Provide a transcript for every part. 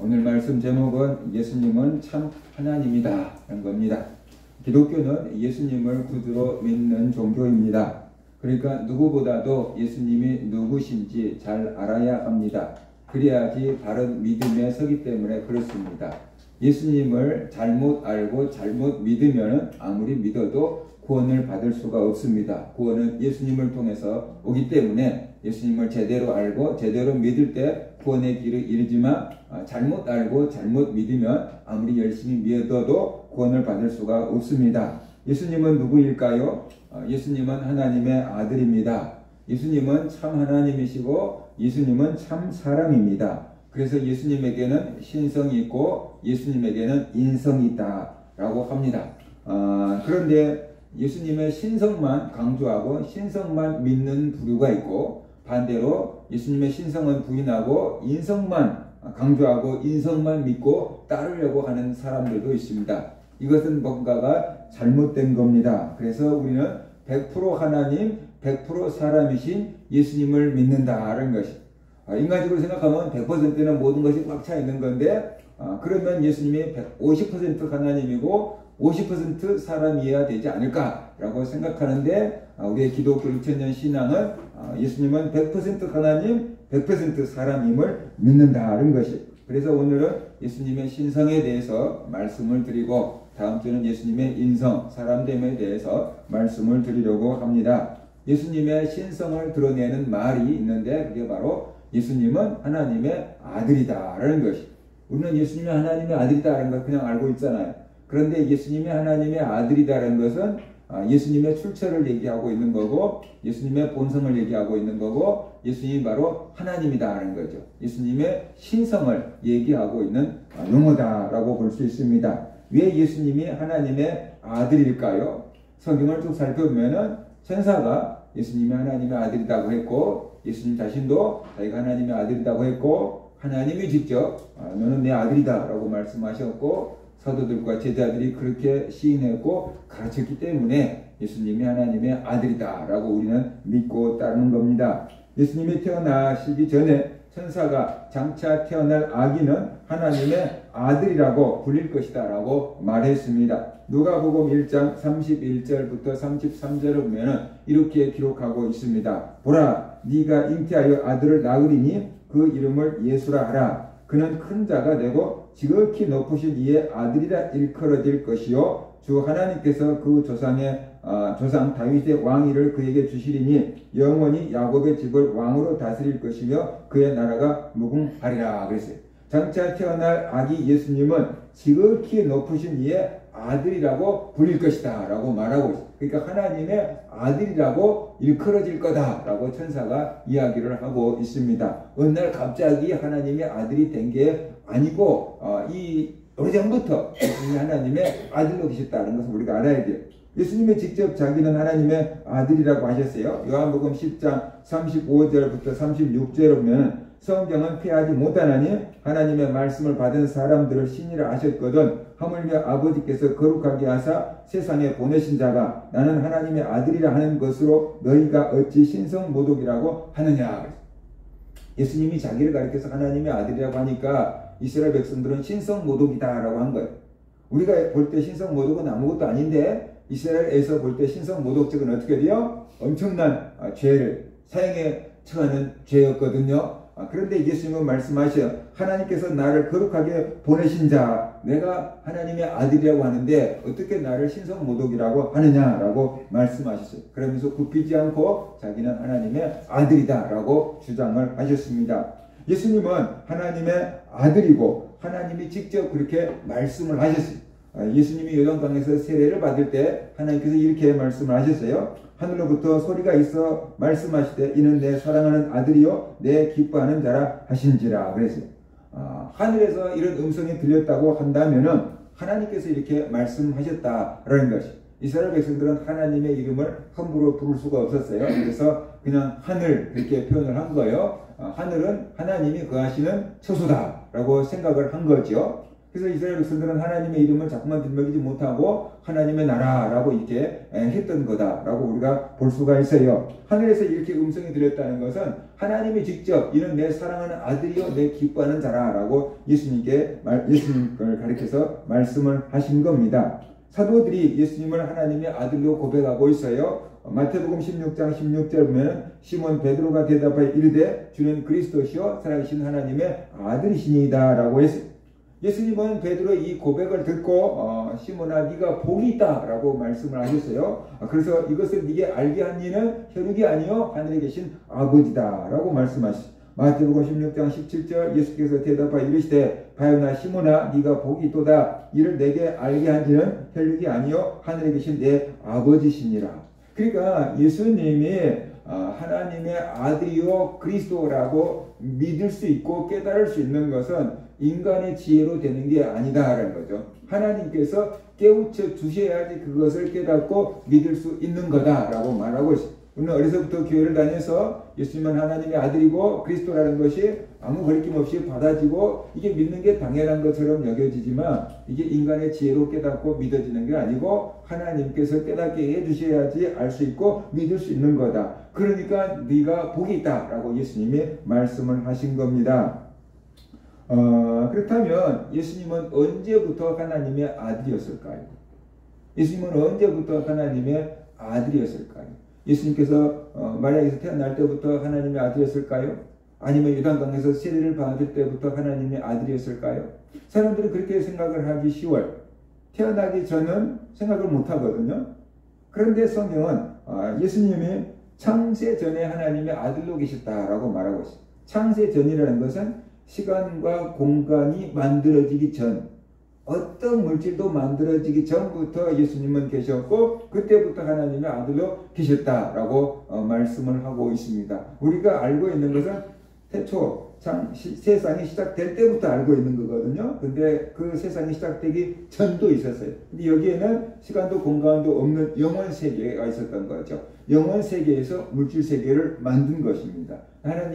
오늘 말씀 제목은 예수님은 참 하나님이다 라는 겁니다. 기독교는 예수님을 구주로 믿는 종교입니다. 그러니까 누구보다도 예수님이 누구신지 잘 알아야 합니다. 그래야지 바른 믿음에 서기 때문에 그렇습니다. 예수님을 잘못 알고 잘못 믿으면 아무리 믿어도 구원을 받을 수가 없습니다. 구원은 예수님을 통해서 오기 때문에 예수님을 제대로 알고 제대로 믿을 때 구원의 길을 이르지만 잘못 알고 잘못 믿으면 아무리 열심히 믿어도 구원을 받을 수가 없습니다. 예수님은 누구일까요? 예수님은 하나님의 아들입니다. 예수님은 참 하나님이시고 예수님은 참 사람입니다. 그래서 예수님에게는 신성이 있고 예수님에게는 인성이 있다라고 합니다. 그런데 예수님의 신성만 강조하고 신성만 믿는 부류가 있고 반대로 예수님의 신성은 부인하고 인성만 강조하고 인성만 믿고 따르려고 하는 사람들도 있습니다. 이것은 뭔가가 잘못된 겁니다. 그래서 우리는 100% 하나님, 100% 사람이신 예수님을 믿는다라는 것이 인간적으로 생각하면 100%는 모든 것이 꽉 차 있는 건데 그러면 예수님이 50% 하나님이고 50% 사람이어야 되지 않을까라고 생각하는데 우리의 기독교 2000년 신앙은 예수님은 100% 하나님, 100% 사람임을 믿는다는 것이. 그래서 오늘은 예수님의 신성에 대해서 말씀을 드리고 다음 주는 예수님의 인성, 사람됨에 대해서 말씀을 드리려고 합니다. 예수님의 신성을 드러내는 말이 있는데 그게 바로 예수님은 하나님의 아들이다라는 것이. 우리는 예수님이 하나님의 아들이다라는 걸 그냥 알고 있잖아요. 그런데 예수님이 하나님의 아들이다라는 것은 예수님의 출처를 얘기하고 있는 거고 예수님의 본성을 얘기하고 있는 거고 예수님이 바로 하나님이다라는 거죠. 예수님의 신성을 얘기하고 있는 용어다라고 볼 수 있습니다. 왜 예수님이 하나님의 아들일까요? 성경을 쭉 살펴보면은 천사가 예수님이 하나님의 아들이라고 했고 예수님 자신도 자기가 하나님의 아들이라고 했고 하나님이 직접 너는 내 아들이다 라고 말씀하셨고 사도들과 제자들이 그렇게 시인했고 가르쳤기 때문에 예수님이 하나님의 아들이다 라고 우리는 믿고 따르는 겁니다. 예수님이 태어나시기 전에 천사가 장차 태어날 아기는 하나님의 아들이라고 불릴 것이다 라고 말했습니다. 누가복음 1장 31절부터 33절을 보면 이렇게 기록하고 있습니다. 보라, 네가 잉태하여 아들을 낳으리니 그 이름을 예수라 하라. 그는 큰 자가 되고 지극히 높으신 이의 아들이라 일컬어질 것이요 주 하나님께서 그 조상 다윗의 왕위를 그에게 주시리니 영원히 야곱의 집을 왕으로 다스릴 것이며 그의 나라가 무궁하리라 그랬어요. 장차 태어날 아기 예수님은 지극히 높으신 이의 아들이라고 불릴 것이다 라고 말하고 있어요. 그러니까 하나님의 아들이라고 일컬어질 거다 라고 천사가 이야기를 하고 있습니다. 어느 날 갑자기 하나님의 아들이 된 게 아니고 이 오래전부터 예수님이 하나님의 아들로 계셨다는 것을 우리가 알아야 돼요. 예수님이 직접 자기는 하나님의 아들이라고 하셨어요. 요한복음 10장 35절부터 36절을 보면 성경은 폐하지 못하나니 하나님의 말씀을 받은 사람들을 신이라 하셨거든 하물며 아버지께서 거룩하게 하사 세상에 보내신 자가 나는 하나님의 아들이라 하는 것으로 너희가 어찌 신성모독이라고 하느냐. 예수님이 자기를 가리켜서 하나님의 아들이라고 하니까 이스라엘 백성들은 신성모독이다 라고 한 거예요. 우리가 볼 때 신성모독은 아무것도 아닌데 이스라엘에서 볼 때 신성모독적은 어떻게 돼요? 엄청난 죄를 사형에 처하는 죄였거든요. 그런데 예수님은 말씀하셔요. 하나님께서 나를 거룩하게 보내신 자, 내가 하나님의 아들이라고 하는데 어떻게 나를 신성모독이라고 하느냐라고 말씀하셨어요. 그러면서 굽히지 않고 자기는 하나님의 아들이다라고 주장을 하셨습니다. 예수님은 하나님의 아들이고 하나님이 직접 그렇게 말씀을 하셨어요. 예수님이 요단강에서 세례를 받을 때 하나님께서 이렇게 말씀을 하셨어요. 하늘로부터 소리가 있어 말씀하시되 이는 내 사랑하는 아들이요 내 기뻐하는 자라 하신지라 그랬어요. 하늘에서 이런 음성이 들렸다고 한다면은 하나님께서 이렇게 말씀하셨다라는 것이. 이스라엘 백성들은 하나님의 이름을 함부로 부를 수가 없었어요. 그래서 그냥 하늘 이렇게 표현을 한 거예요. 하늘은 하나님이 거하시는 처소다라고 생각을 한 거죠. 그래서 이스라엘 백성들은 하나님의 이름을 자꾸만 들먹이지 못하고 하나님의 나라라고 이렇게 했던 거다라고 우리가 볼 수가 있어요. 하늘에서 이렇게 음성이 들렸다는 것은 하나님이 직접 이는 내 사랑하는 아들이요 내 기뻐하는 자라라고 예수님을 가리켜서 말씀을 하신 겁니다. 사도들이 예수님을 하나님의 아들로 고백하고 있어요. 마태복음 16장 16절 보면 시몬 베드로가 대답하여 이르되 주는 그리스도시요 살아계신 하나님의 아들이시니이다 라고 했어요. 예수님은 베드로의 이 고백을 듣고 시몬아 네가 복이 있다 라고 말씀을 하셨어요. 그래서 이것을 네게 알게 한 이는 혈육이 아니요 하늘에 계신 아버지다 라고 말씀하셨어요. 마태복음 16장 17절 예수께서 대답하여 이르시되 바요나 시몬아 네가 복이 있도다 이를 내게 알게 한 이는 혈육이 아니요 하늘에 계신 내 아버지시니라. 그러니까 예수님이 하나님의 아들이요 그리스도라고 믿을 수 있고 깨달을 수 있는 것은 인간의 지혜로 되는 게 아니다라는 거죠. 하나님께서 깨우쳐 주셔야지 그것을 깨닫고 믿을 수 있는 거다라고 말하고 있습니다. 우리는 어려서부터 교회를 다녀서 예수님은 하나님의 아들이고 그리스도라는 것이 아무 거리낌 없이 받아지고 이게 믿는 게 당연한 것처럼 여겨지지만 이게 인간의 지혜로 깨닫고 믿어지는 게 아니고 하나님께서 깨닫게 해주셔야지 알 수 있고 믿을 수 있는 거다. 그러니까 네가 복이 있다라고 예수님이 말씀을 하신 겁니다. 그렇다면 예수님은 언제부터 하나님의 아들이었을까요? 예수님은 언제부터 하나님의 아들이었을까요? 예수님께서 마리아에서 태어날 때부터 하나님의 아들이었을까요? 아니면 요단강에서 세례를 받을 때부터 하나님의 아들이었을까요? 사람들은 그렇게 생각을 하기 쉬워요. 태어나기 전은 생각을 못 하거든요. 그런데 성경은 예수님이 창세 전에 하나님의 아들로 계셨다라고 말하고 있어요. 창세 전이라는 것은 시간과 공간이 만들어지기 전, 어떤 물질도 만들어지기 전부터 예수님은 계셨고 그때부터 하나님의 아들로 계셨다라고 말씀을 하고 있습니다. 우리가 알고 있는 것은 태초 세상이 시작될 때부터 알고 있는 거거든요. 근데 그 세상이 시작되기 전도 있었어요. 근데 여기에는 시간도 공간도 없는 영원 세계가 있었던 거죠. 영원 세계에서 물질 세계를 만든 것입니다.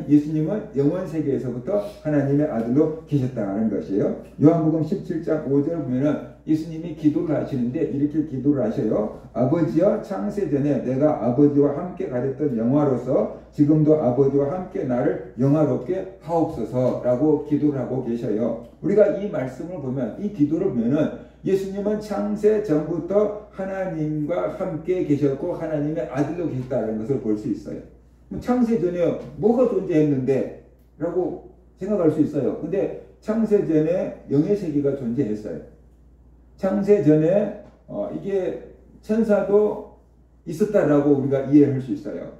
예수님은 영원 세계에서부터 하나님의 아들로 계셨다는 것이에요. 요한복음 17장 5절 보면은 예수님이 기도를 하시는데 이렇게 기도를 하셔요. 아버지여 창세 전에 내가 아버지와 함께 가졌던 영화로서 지금도 아버지와 함께 나를 영화롭게 하옵소서라고 기도를 하고 계셔요. 우리가 이 말씀을 보면 이 기도를 보면은 예수님은 창세 전부터 하나님과 함께 계셨고 하나님의 아들로 계셨다는 것을 볼 수 있어요. 창세 전에 뭐가 존재했는데 라고 생각할 수 있어요. 근데 창세 전에 영의 세계가 존재했어요. 창세 전에 이게 천사도 있었다라고 우리가 이해할 수 있어요.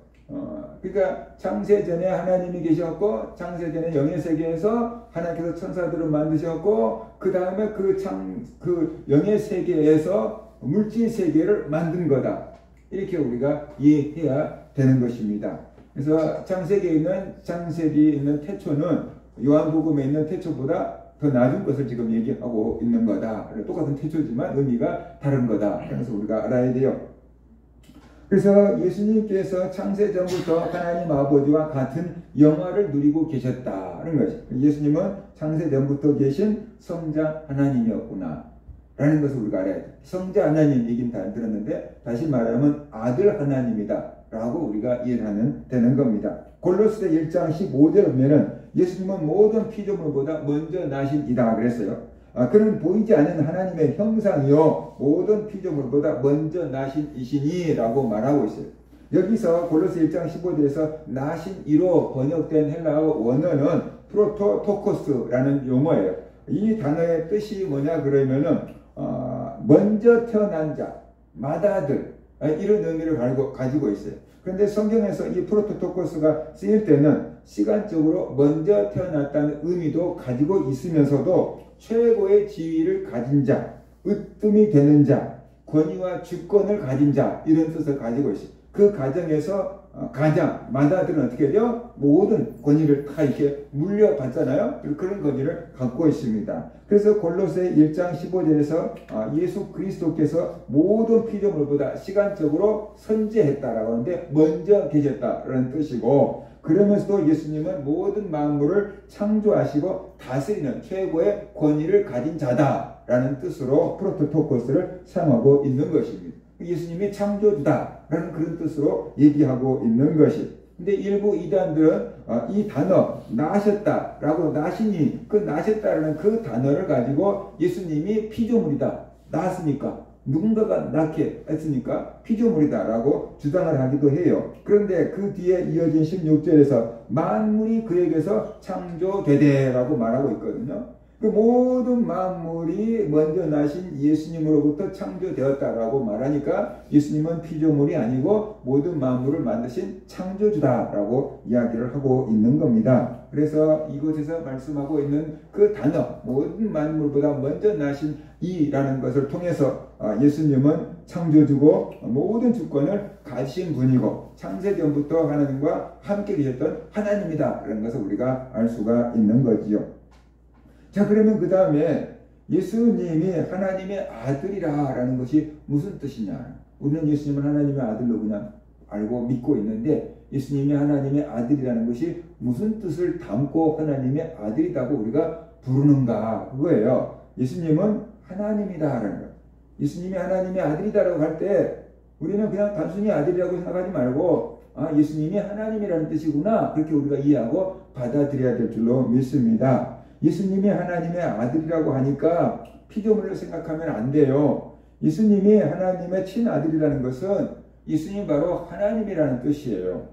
그러니까 창세 전에 하나님이 계셨고 창세 전에 영의 세계에서 하나님께서 천사들을 만드셨고 그 다음에 그 영의 세계에서 물질 세계를 만든 거다. 이렇게 우리가 이해해야 되는 것입니다. 그래서 창세기에 있는 태초는 요한복음에 있는 태초보다 더 낮은 것을 지금 얘기하고 있는 거다. 똑같은 태초지만 의미가 다른 거다. 그래서 우리가 알아야 돼요. 그래서 예수님께서 창세 전부터 하나님 아버지와 같은 영화를 누리고 계셨다는 것이 예수님은 창세 전부터 계신 성자 하나님이었구나 라는 것을 우리가 알아야 돼요. 성자 하나님 얘기는 다 들었는데 다시 말하면 아들 하나님이다 라고 우리가 이해하면 되는 겁니다. 골로새 1장 15절 보면은 예수님은 모든 피조물보다 먼저 나신 이다 그랬어요. 그는 보이지 않는 하나님의 형상이요 모든 피조물보다 먼저 나신 이시니 라고 말하고 있어요. 여기서 골로새 1장 15절에서 나신 이로 번역된 헬라어 원어는 프로토토코스라는 용어예요. 이 단어의 뜻이 뭐냐 그러면은 먼저 태어난 자, 맏아들 이런 의미를 가지고 있어요. 그런데 성경에서 이 프로토토코스가 쓰일 때는 시간적으로 먼저 태어났다는 의미도 가지고 있으면서도 최고의 지위를 가진 자, 으뜸이 되는 자, 권위와 주권을 가진 자 이런 뜻을 가지고 있어요. 그 가정에서 가장 맏아들은 어떻게 돼요? 모든 권위를 다 이렇게 물려받잖아요. 그런 권위를 갖고 있습니다. 그래서 골로새 1장 15절에서 예수 그리스도께서 모든 피조물보다 시간적으로 선재했다라고 하는데 먼저 계셨다라는 뜻이고 그러면서도 예수님은 모든 만물을 창조하시고 다스리는 최고의 권위를 가진 자다라는 뜻으로 프로토토코스를 사용하고 있는 것입니다. 예수님이 창조주다라는 그런 뜻으로 얘기하고 있는 것이. 근데 일부 이단들은 이 단어 나셨다라고 나시니 그 나셨다라는 그 단어를 가지고 예수님이 피조물이다. 낳았으니까 누군가가 낳게 했으니까 피조물이다라고 주장을 하기도 해요. 그런데 그 뒤에 이어진 16절에서 만물이 그에게서 창조되되라고 말하고 있거든요. 그 모든 만물이 먼저 나신 예수님으로부터 창조되었다라고 말하니까 예수님은 피조물이 아니고 모든 만물을 만드신 창조주다라고 이야기를 하고 있는 겁니다. 그래서 이곳에서 말씀하고 있는 그 단어 모든 만물보다 먼저 나신 이라는 것을 통해서 예수님은 창조주고 모든 주권을 가지신 분이고 창세전부터 하나님과 함께 계셨던 하나님이다 라는 것을 우리가 알 수가 있는 거지요. 자, 그러면 그 다음에 예수님이 하나님의 아들이라는 것이 무슨 뜻이냐. 우리는 예수님은 하나님의 아들로 그냥 알고 믿고 있는데 예수님이 하나님의 아들이라는 것이 무슨 뜻을 담고 하나님의 아들이라고 우리가 부르는가 그거예요. 예수님은 하나님이다라는 것. 예수님이 하나님의 아들이다라고 할 때 우리는 그냥 단순히 아들이라고 생각하지 말고 예수님이 하나님이라는 뜻이구나 그렇게 우리가 이해하고 받아들여야 될 줄로 믿습니다. 예수님이 하나님의 아들이라고 하니까 피조물을 생각하면 안 돼요. 예수님이 하나님의 친아들이라는 것은 예수님이 바로 하나님이라는 뜻이에요.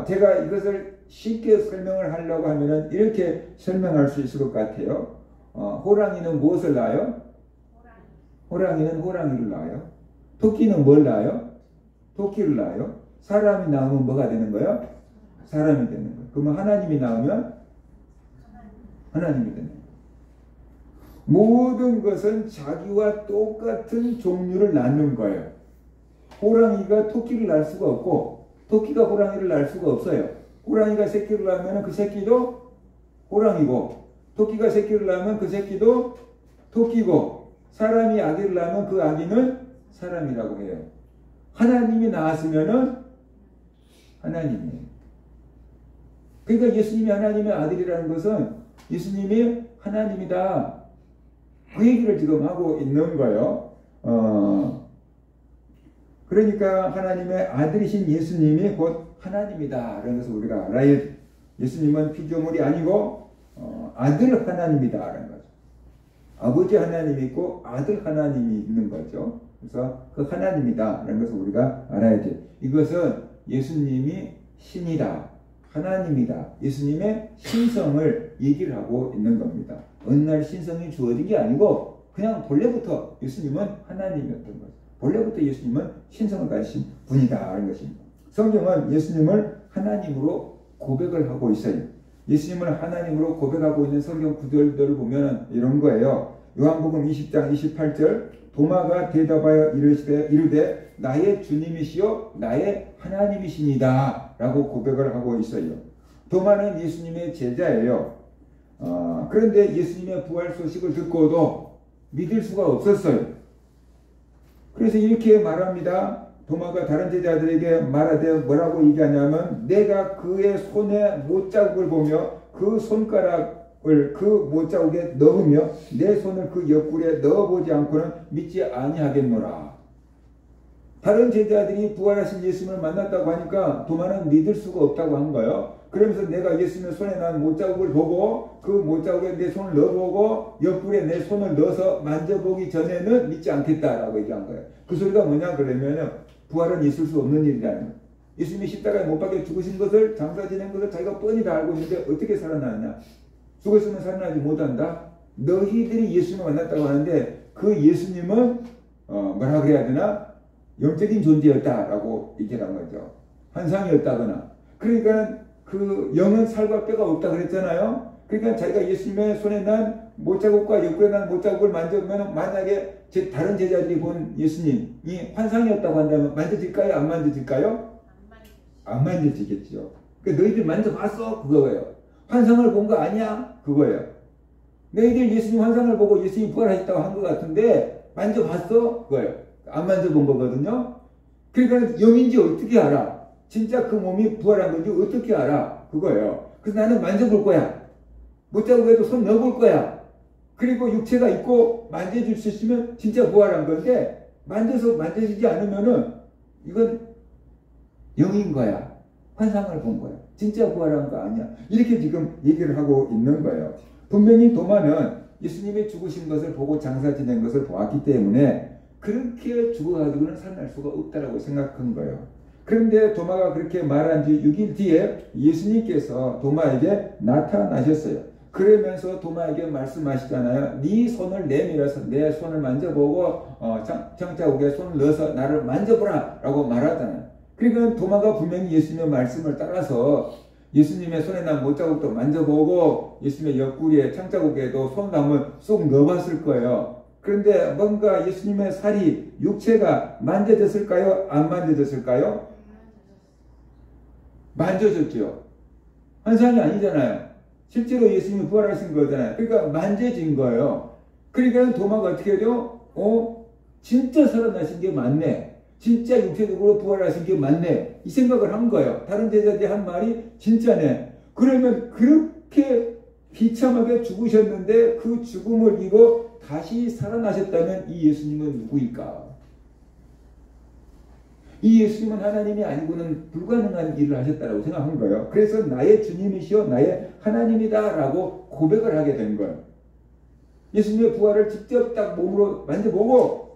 제가 이것을 쉽게 설명을 하려고 하면 이렇게 설명할 수 있을 것 같아요. 호랑이는 무엇을 낳아요? 호랑이는 호랑이를 낳아요. 토끼는 뭘 낳아요? 토끼를 낳아요. 사람이 낳으면 뭐가 되는 거예요? 사람이 되는 거예요. 그러면 하나님이 낳으면 하나님이 되는 거예요. 모든 것은 자기와 똑같은 종류를 낳는 거예요. 호랑이가 토끼를 낳을 수가 없고 토끼가 호랑이를 낳을 수가 없어요. 호랑이가 새끼를 낳으면 그 새끼도 호랑이고 토끼가 새끼를 낳으면 그 새끼도 토끼고 사람이 아기를 낳으면 그 아기는 사람이라고 해요. 하나님이 낳았으면은 하나님이에요. 그러니까 예수님이 하나님의 아들이라는 것은 예수님이 하나님이다. 그 얘기를 지금 하고 있는 거예요. 그러니까 하나님의 아들이신 예수님이 곧 하나님이다. 라는 것을 우리가 알아야 돼. 예수님은 피조물이 아니고 아들 하나님이다. 라는 거죠. 아버지 하나님이 있고 아들 하나님이 있는 거죠. 그래서 그 하나님이다. 라는 것을 우리가 알아야 돼. 이것은 예수님이 신이다. 하나님이다. 예수님의 신성을 얘기를 하고 있는 겁니다. 어느 날 신성이 주어진 게 아니고 그냥 본래부터 예수님은 하나님이었던 거죠. 본래부터 예수님은 신성을 가지신 분이다 하는 것입니다. 성경은 예수님을 하나님으로 고백을 하고 있어요. 예수님을 하나님으로 고백하고 있는 성경 구절들을 보면 이런 거예요. 요한복음 20장 28절 도마가 대답하여 이르되 나의 주님이시요 나의 하나님이시니다 라고 고백을 하고 있어요. 도마는 예수님의 제자예요. 그런데 예수님의 부활 소식을 듣고도 믿을 수가 없었어요. 그래서 이렇게 말합니다. 도마가 다른 제자들에게 말하되 뭐라고 얘기하냐면 내가 그의 손에 못자국을 보며 그 손가락을 그 못자국에 넣으며 내 손을 그 옆구리에 넣어보지 않고는 믿지 아니하겠노라. 다른 제자들이 부활하신 예수님을 만났다고 하니까 도마는 믿을 수가 없다고 한 거예요. 그러면서 내가 예수님의 손에 난 못자국을 보고 그 못자국에 내 손을 넣어보고 옆구리에 내 손을 넣어서 만져보기 전에는 믿지 않겠다라고 얘기한 거예요. 그 소리가 뭐냐 그러면 부활은 있을 수 없는 일이라는 거예요. 예수님이 십자가에 못 박혀 죽으신 것을 장사 지낸 것을 자기가 뻔히 다 알고 있는데 어떻게 살아나느냐. 죽었으면 살아나지 못한다. 너희들이 예수님을 만났다고 하는데 그 예수님은 뭐라 그래야 되나 영적인 존재였다라고 얘기를 한 거죠. 환상이었다거나. 그러니까 그 영은 살과 뼈가 없다 그랬잖아요. 그러니까 자기가 예수님의 손에 난 못자국과 옆구리에 난 못자국을 만져보면 만약에 다른 제자들이 본 예수님이 환상이었다고 한다면 만져질까요? 안 만져질까요? 안 만져지겠죠. 그러니까 너희들 만져봤어? 그거예요. 환상을 본 거 아니야? 그거예요. 너희들 예수님 환상을 보고 예수님 부활하셨다고 한 것 같은데 만져봤어? 그거예요. 안 만져본 거거든요. 그러니까 영인지 어떻게 알아? 진짜 그 몸이 부활한 건지 어떻게 알아? 그거예요. 그래서 나는 만져볼 거야. 못자고 해도 손 넣어볼 거야. 그리고 육체가 있고 만져줄 수 있으면 진짜 부활한 건데 만져지지 않으면은 이건 영인 거야. 환상을 본 거야. 진짜 부활한 거 아니야. 이렇게 지금 얘기를 하고 있는 거예요. 분명히 도마는 예수님이 죽으신 것을 보고 장사 지낸 것을 보았기 때문에 그렇게 죽어가지고는 살아날 수가 없다라고 생각한 거예요. 그런데 도마가 그렇게 말한 지 6일 뒤에 예수님께서 도마에게 나타나셨어요. 그러면서 도마에게 말씀하시잖아요. 네 손을 내밀어서 내 손을 만져보고 장자국에 손을 넣어서 나를 만져보라 라고 말하잖아요. 그러니까 도마가 분명히 예수님의 말씀을 따라서 예수님의 손에 난 못자국도 만져보고 예수님의 옆구리에 창자국에도 손을 한번 쏙 넣어봤을 거예요. 그런데 뭔가 예수님의 살이 육체가 만져졌을까요? 안 만져졌을까요? 만져졌죠. 환상이 아니잖아요. 실제로 예수님이 부활하신 거잖아요. 그러니까 만져진 거예요. 그러니까 도마가 어떻게 해요? 진짜 살아나신 게 맞네. 진짜 육체적으로 부활하신 게 맞네. 이 생각을 한 거예요. 다른 제자들이 한 말이 진짜네. 그러면 그렇게 비참하게 죽으셨는데 그 죽음을 이고 다시 살아나셨다면 이 예수님은 누구일까? 이 예수님은 하나님이 아니고는 불가능한 일을 하셨다고 생각한 거예요. 그래서 나의 주님이시여 나의 하나님이다 라고 고백을 하게 된 거예요. 예수님의 부활을 직접 딱 몸으로 만져보고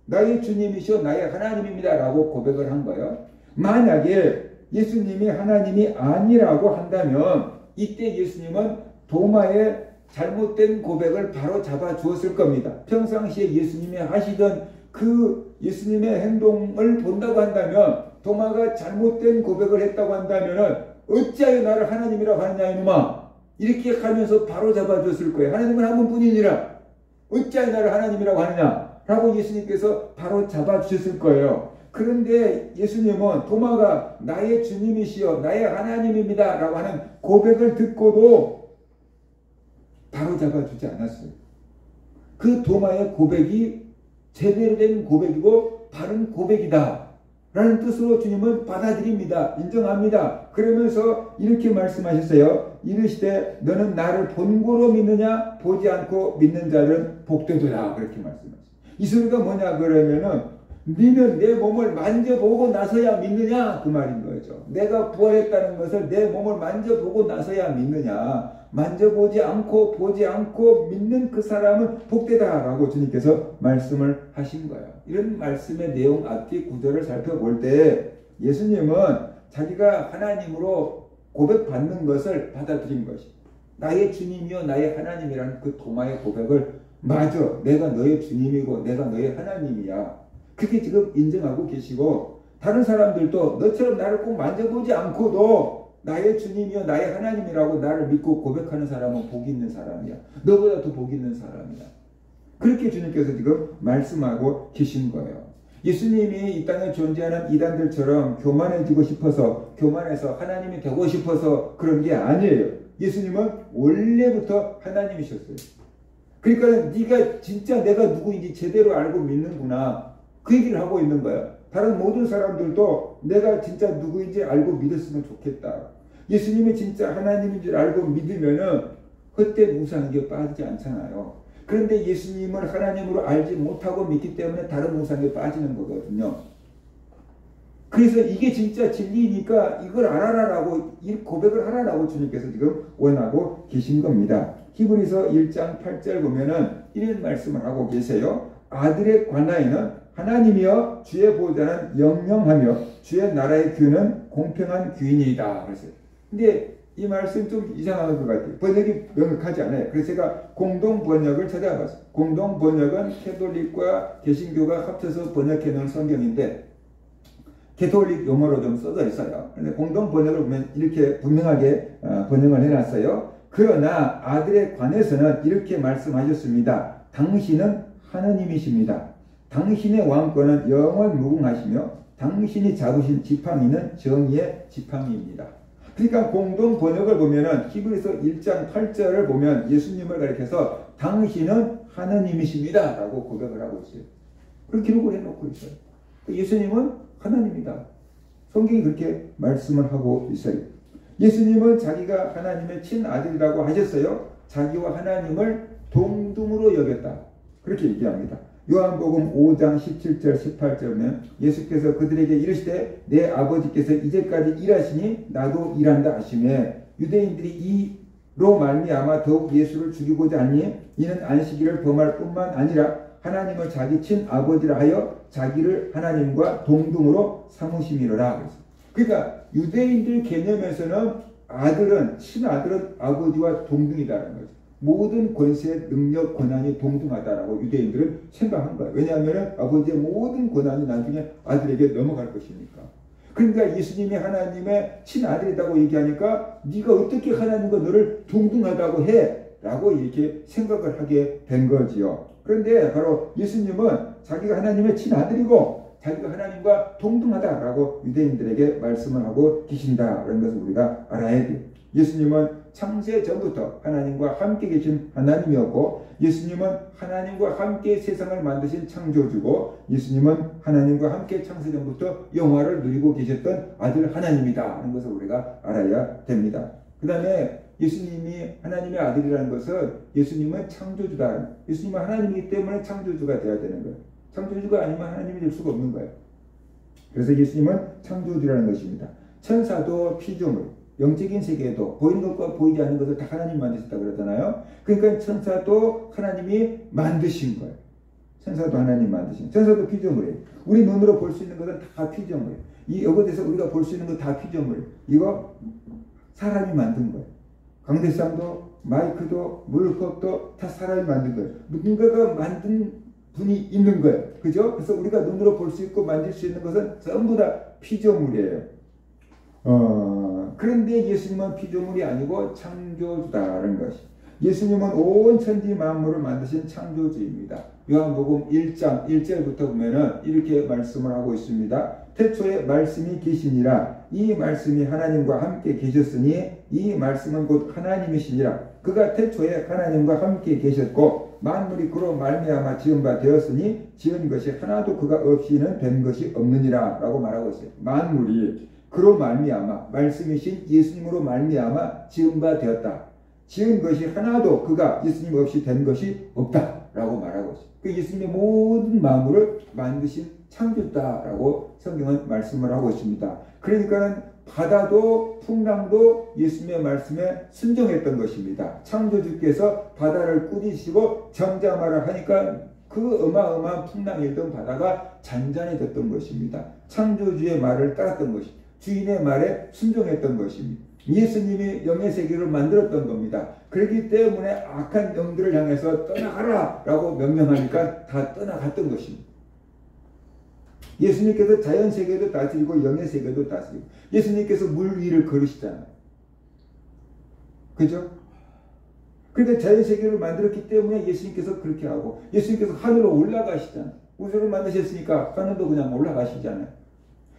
나의 주님이시여 나의 하나님입니다 라고 고백을 한 거예요. 만약에 예수님이 하나님이 아니라고 한다면 이때 예수님은 도마의 잘못된 고백을 바로 잡아 주었을 겁니다. 평상시에 예수님이 하시던 그 예수님의 행동을 본다고 한다면 도마가 잘못된 고백을 했다고 한다면 어찌하여 나를 하나님이라고 하느냐 이놈아 이렇게 하면서 바로 잡아 줬을 거예요. 하나님은 한 분뿐이니라 어찌하여 나를 하나님이라고 하느냐 라고 예수님께서 바로 잡아주셨을 거예요. 그런데 예수님은 도마가 나의 주님이시여 나의 하나님입니다 라고 하는 고백을 듣고도 바로 잡아주지 않았어요. 그 도마의 고백이 제대로 된 고백이고 바른 고백이다 라는 뜻으로 주님은 받아들입니다. 인정합니다. 그러면서 이렇게 말씀하셨어요. 이르시되 너는 나를 본고로 믿느냐 보지 않고 믿는 자는 복되도다 그렇게 말씀하셨어요. 이 소리가 뭐냐 그러면은 너는 내 몸을 만져보고 나서야 믿느냐 그 말인 거죠. 내가 부활했다는 것을 내 몸을 만져보고 나서야 믿느냐 만져보지 않고 보지 않고 믿는 그 사람은 복되다 라고 주님께서 말씀을 하신 거예요. 이런 말씀의 내용 앞뒤 구절을 살펴볼 때 예수님은 자기가 하나님으로 고백받는 것을 받아들인 것이 나의 주님이요 나의 하나님이라는 그 도마의 고백을 맞아 내가 너의 주님이고 내가 너의 하나님이야 그렇게 지금 인정하고 계시고 다른 사람들도 너처럼 나를 꼭 만져보지 않고도 나의 주님이요 나의 하나님이라고 나를 믿고 고백하는 사람은 복 있는 사람이야. 너보다 더 복 있는 사람이야. 그렇게 주님께서 지금 말씀하고 계신 거예요. 예수님이 이 땅에 존재하는 이단들처럼 교만해지고 싶어서 교만해서 하나님이 되고 싶어서 그런 게 아니에요. 예수님은 원래부터 하나님이셨어요. 그러니까 네가 진짜 내가 누구인지 제대로 알고 믿는구나. 그 얘기를 하고 있는 거야. 다른 모든 사람들도 내가 진짜 누구인지 알고 믿었으면 좋겠다. 예수님이 진짜 하나님인 줄 알고 믿으면은 헛된 우상에게 빠지지 않잖아요. 그런데 예수님을 하나님으로 알지 못하고 믿기 때문에 다른 우상에 빠지는 거거든요. 그래서 이게 진짜 진리니까 이걸 알아라라고 이 고백을 하라라고 주님께서 지금 원하고 계신 겁니다. 히브리서 1장 8절 보면은 이런 말씀을 하고 계세요. 아들에 관하여는 하나님이여 주의 보호자는 영영하며 주의 나라의 규는 공평한 규이니이다. 그랬어요. 근데 이 말씀 좀 이상한 것 같아요. 번역이 명확하지 않아요. 그래서 제가 공동 번역을 찾아봤어요. 공동 번역은 캐톨릭과 개신교가 합쳐서 번역해 놓은 성경인데 캐톨릭 용어로 좀 써져 있어요. 근데 공동 번역을 보면 이렇게 분명하게 번역을 해놨어요. 그러나 아들에 관해서는 이렇게 말씀하셨습니다. 당신은 하느님이십니다. 당신의 왕권은 영원 무궁하시며 당신이 잡으신 지팡이는 정의의 지팡이입니다. 그러니까 공동 번역을 보면은 히브리서 1장 8절을 보면 예수님을 가리켜서 당신은 하느님이십니다 라고 고백을 하고 있어요. 그런 기록을 해놓고 있어요. 예수님은 하나님이다. 성경이 그렇게 말씀을 하고 있어요. 예수님은 자기가 하나님의 친아들이라고 하셨어요. 자기와 하나님을 동등으로 여겼다. 그렇게 얘기합니다. 요한복음 5장 17절 18절에 예수께서 그들에게 이르시되 내 아버지께서 이제까지 일하시니 나도 일한다 하시매 유대인들이 이로 말미암아 더욱 예수를 죽이고자 하니 이는 안식일을 범할 뿐만 아니라 하나님을 자기 친아버지라 하여 자기를 하나님과 동등으로 삼으심이로라. 그러니까 유대인들 개념에서는 아들은 친아들은 아버지와 동등이다라는 거죠. 모든 권세, 능력, 권한이 동등하다라고 유대인들은 생각한 거예요. 왜냐하면 아버지의 모든 권한이 나중에 아들에게 넘어갈 것이니까. 그러니까 예수님이 하나님의 친아들이라고 얘기하니까 네가 어떻게 하나님과 너를 동등하다고 해? 라고 이렇게 생각을 하게 된 거지요. 그런데 바로 예수님은 자기가 하나님의 친아들이고 자기가 하나님과 동등하다라고 유대인들에게 말씀을 하고 계신다라는 것을 우리가 알아야 돼요. 예수님은 창세 전부터 하나님과 함께 계신 하나님이었고 예수님은 하나님과 함께 세상을 만드신 창조주고 예수님은 하나님과 함께 창세 전부터 영화를 누리고 계셨던 아들 하나님이다 하는 것을 우리가 알아야 됩니다. 그 다음에 예수님이 하나님의 아들이라는 것은 예수님은 창조주다. 예수님은 하나님이기 때문에 창조주가 되어야 되는 거예요. 창조주가 아니면 하나님이 될 수가 없는 거예요. 그래서 예수님은 창조주라는 것입니다. 천사도 피조물, 영적인 세계에도 보이는 것과 보이지 않는 것을 다 하나님 만드셨다고 그러잖아요. 그러니까 천사도 하나님이 만드신 거예요. 천사도 하나님 만드신, 천사도 피조물이에요. 우리 눈으로 볼 수 있는 것은 다 피조물이에요. 이 여기에서 우리가 볼 수 있는 것 다 피조물이에요. 이거 사람이 만든 거예요. 강대상도 마이크도 물컵도 다 사람이 만든 거예요. 누군가가 만든 분이 있는 거예요. 그죠? 그래서 우리가 눈으로 볼 수 있고 만질 수 있는 것은 전부 다 피조물이에요. 그런데 예수님은 피조물이 아니고 창조주다라는 것이. 예수님은 온 천지 만물을 만드신 창조주입니다. 요한복음 1장 1절부터 보면은 이렇게 말씀을 하고 있습니다. 태초에 말씀이 계시니라. 이 말씀이 하나님과 함께 계셨으니 이 말씀은 곧 하나님이시니라. 그가 태초에 하나님과 함께 계셨고 만물이 그로 말미암아 지은 바 되었으니 지은 것이 하나도 그가 없이는 된 것이 없느니라 라고 말하고 있어요. 만물이 그로 말미암아 말씀이신 예수님으로 말미암아 지은 바 되었다. 지은 것이 하나도 그가 예수님 없이 된 것이 없다 라고 말하고 있어요. 그 예수님의 모든 만물을 만드신 창조다라고 성경은 말씀을 하고 있습니다. 그러니까 바다도 풍랑도 예수님의 말씀에 순종했던 것입니다. 창조주께서 바다를 꾸짖으시고 잠잠하라 하니까 그 어마어마한 풍랑이 일던 바다가 잔잔해졌던 것입니다. 창조주의 말을 따랐던 것입니다. 주인의 말에 순종했던 것입니다. 예수님이 영의 세계를 만들었던 겁니다. 그렇기 때문에 악한 영들을 향해서 떠나가라 라고 명령하니까 다 떠나갔던 것입니다. 예수님께서 자연 세계도 다스리고 영의 세계도 다스리고 예수님께서 물 위를 걸으시잖아요. 그죠? 그러니까 자연 세계를 만들었기 때문에 예수님께서 그렇게 하고 예수님께서 하늘로 올라가시잖아요. 우주를 만드셨으니까 하늘도 그냥 올라가시잖아요.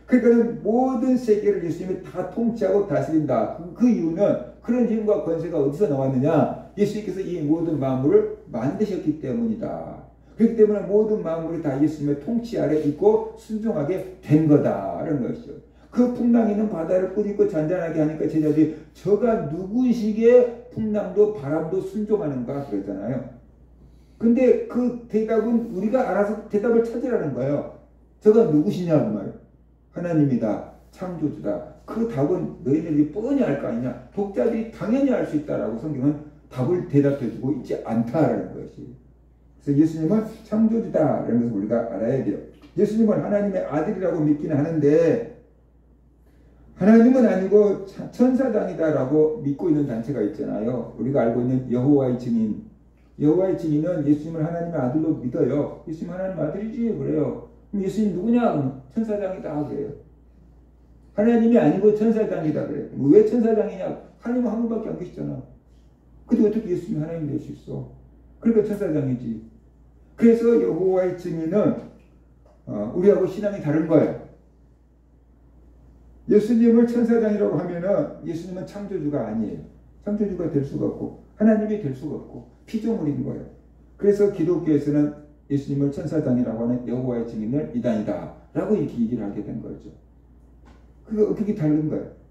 그러니까 모든 세계를 예수님이 다 통치하고 다스린다. 그 이유는 그런 힘과 권세가 어디서 나왔느냐? 예수님께서 이 모든 만물을 만드셨기 때문이다. 그렇기 때문에 모든 만물이 다 예수님의 통치 아래 있고 순종하게 된 거다라는 것이죠. 그 풍랑 있는 바다를 꾸짖고 잔잔하게 하니까 제자들이 저가 누구시기에 풍랑도 바람도 순종하는가 그러잖아요. 근데 그 대답은 우리가 알아서 대답을 찾으라는 거예요. 저가 누구시냐고 말이에요. 하나님이다. 창조주다. 그 답은 너희들이 뻔히 알 거 아니냐. 독자들이 당연히 알 수 있다라고 성경은 답을 대답해주고 있지 않다라는 것이. 그래서 예수님은 창조주다라는 것을 우리가 알아야 돼요. 예수님은 하나님의 아들이라고 믿기는 하는데 하나님은 아니고 천사장이다라고 믿고 있는 단체가 있잖아요. 우리가 알고 있는 여호와의 증인. 여호와의 증인은 예수님을 하나님의 아들로 믿어요. 예수님 하나님 아들이지 그래요. 그럼 예수님 누구냐? 천사장이다 그래요. 하나님이 아니고 천사장이다 그래요. 왜 천사장이냐? 하나님은 한 분밖에 안 계시잖아. 근데 어떻게 예수님이 하나님 될 수 있어? 그러니까 천사장이지. 그래서 여호와의 증인은 우리하고 신앙이 다른 거예요. 예수님을 천사장이라고 하면은 예수님은 창조주가 아니에요. 창조주가 될 수가 없고 하나님이 될 수가 없고 피조물인 거예요. 그래서 기독교에서는 예수님을 천사장이라고 하는 여호와의 증인을 이단이다 라고 이렇게 얘기를 하게 된 거죠. 그게 어떻게 다른 거예요?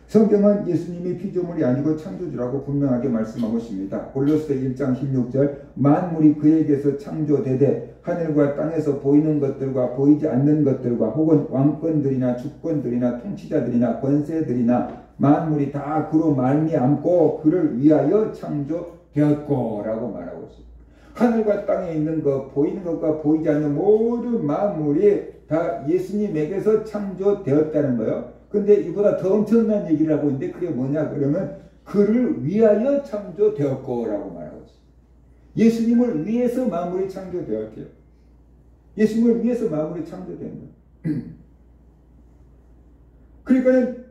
성경은 예수님이 피조물이 아니고 창조주라고 분명하게 말씀하고 있습니다. 골로새 1장 16절 만물이 그에게서 창조되되 하늘과 땅에서 보이는 것들과 보이지 않는 것들과 혹은 왕권들이나 주권들이나 통치자들이나 권세들이나 만물이 다 그로 말미암고 그를 위하여 창조되었고 라고 말하고 있습니다. 하늘과 땅에 있는 것, 보이는 것과 보이지 않는 모든 만물이 다 예수님에게서 창조되었다는 거예요. 근데 이보다 더 엄청난 얘기를 하고 있는데 그게 뭐냐 그러면 그를 위하여 창조되었고 라고 말하고 있습니다. 예수님을 위해서 만물이 창조되었대요. 예수님을 위해서 만물이 창조된 거예요. 그러니까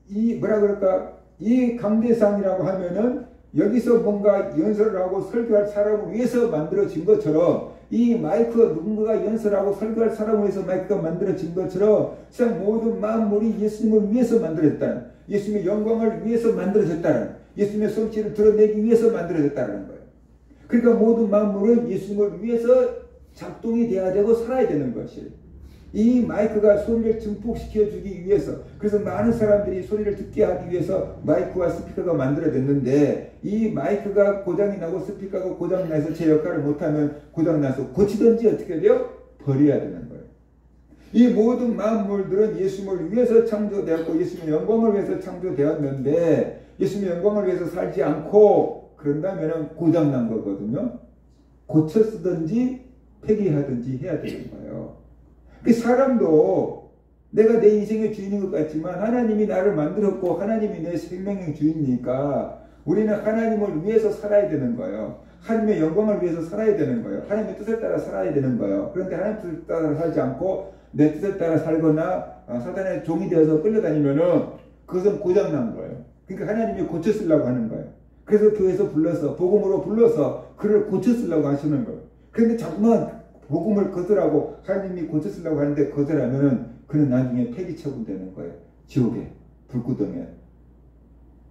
이 뭐라 그럴까 이 강대상이라고 하면은 여기서 뭔가 연설을 하고 설교할 사람을 위해서 만들어진 것처럼 이 마이크가 누군가가 연설하고 설교할 사람을 위해서 마이크가 만들어진 것처럼 세상 모든 만물이 예수님을 위해서 만들어졌다는, 예수님의 영광을 위해서 만들어졌다는, 예수님의 성취를 드러내기 위해서 만들어졌다는 거예요. 그러니까 모든 만물은 예수님을 위해서 작동이 돼야 되고 살아야 되는 것이에요. 이 마이크가 소리를 증폭시켜 주기 위해서, 그래서 많은 사람들이 소리를 듣게 하기 위해서 마이크와 스피커가 만들어졌는데 이 마이크가 고장이 나고 스피커가 고장이 나서 제 역할을 못하면 고장나서 고치든지 어떻게 돼요? 버려야 되는 거예요. 이 모든 만물들은 예수님을 위해서 창조되었고 예수님의 영광을 위해서 창조되었는데 예수님의 영광을 위해서 살지 않고 그런다면 고장난 거거든요. 고쳐 쓰든지 폐기하든지 해야 되는 거예요. 그 사람도 내가 내 인생의 주인인 것 같지만 하나님이 나를 만들었고 하나님이 내 생명의 주인이니까 우리는 하나님을 위해서 살아야 되는 거예요. 하나님의 영광을 위해서 살아야 되는 거예요. 하나님의 뜻을 따라 살아야 되는 거예요. 그런데 하나님의 뜻을 따라 살지 않고 내 뜻을 따라 살거나 사탄의 종이 되어서 끌려다니면은 그것은 고장난 거예요. 그러니까 하나님이 고쳐 쓰려고 하는 거예요. 그래서 교회에서 불러서 복음으로 불러서 그를 고쳐 쓰려고 하시는 거예요. 그런데 자꾸만 복음을 거절하고 하나님이 고쳐 쓰려고 하는데 거절하면은 그는 나중에 폐기 처분되는 거예요. 지옥에, 불구덩이에.